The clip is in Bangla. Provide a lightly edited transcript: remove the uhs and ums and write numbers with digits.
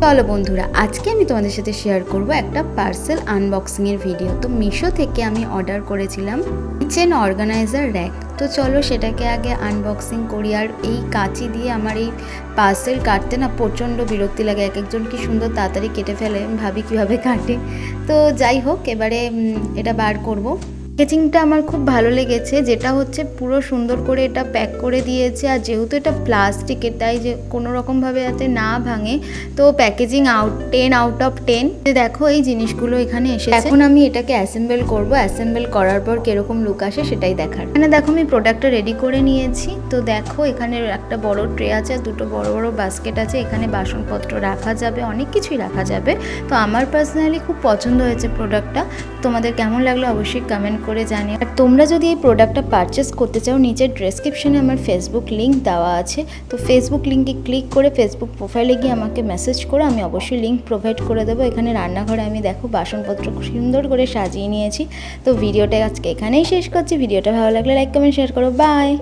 চলো বন্ধুরা, আজকে আমি তোমাদের সাথে শেয়ার করব একটা পার্সেল আনবক্সিংয়ের ভিডিও। তো মিশো থেকে আমি অর্ডার করেছিলাম কিচেন অর্গানাইজার র্যাক। তো চলো সেটাকে আগে আনবক্সিং করি। আর এই কাঁচি দিয়ে আমার এই পার্সেল কাটতে না প্রচণ্ড বিরক্তি লাগে। এক একজন কি সুন্দর তাড়াতাড়ি কেটে ফেলে, ভাবি কীভাবে কাটে। তো যাই হোক, এবারে এটা বার করব। প্যাকেজিংটা আমার খুব ভালো লেগেছে, যেটা হচ্ছে পুরো সুন্দর করে এটা প্যাক করে দিয়েছে। আর যেহেতু এটা প্লাস্টিকের, তাই যে কোনো রকমভাবে যাতে না ভাঙে, তো প্যাকেজিং 10 আউট অফ 10। দেখো এই জিনিসগুলো এখানে এসেছে। এখন আমি এটাকে অ্যাসেম্বল করব। অ্যাসেম্বল করার পর কীরকম লুক আসে সেটাই দেখার। এখানে দেখো আমি প্রোডাক্টটা রেডি করে নিয়েছি। তো দেখো এখানে একটা বড় ট্রে আছে, আর দুটো বড় বড় বাস্কেট আছে। এখানে বাসনপত্র রাখা যাবে, অনেক কিছুই রাখা যাবে। তো আমার পার্সোনালি খুব পছন্দ হয়েছে প্রোডাক্টটা। তোমাদের কেমন লাগলো অবশ্যই কমেন্ট করে জানিও। আর তোমরা যদি এই প্রোডাক্টটা পারচেস করতে চাও, নিচের ডেসক্রিপশনে আমার ফেসবুক লিঙ্ক দেওয়া আছে। তো ফেসবুক লিঙ্কে ক্লিক করে ফেসবুক প্রোফাইলে গিয়ে আমাকে মেসেজ করো, আমি অবশ্যই লিঙ্ক প্রোভাইড করে দেবো। এখানে রান্নাঘরে আমি দেখো বাসনপত্র খুব সুন্দর করে সাজিয়ে নিয়েছি। তো ভিডিওটা আজকে এখানেই শেষ করছি। ভিডিওটা ভালো লাগলে লাইক কমেন্ট শেয়ার করো। বাই।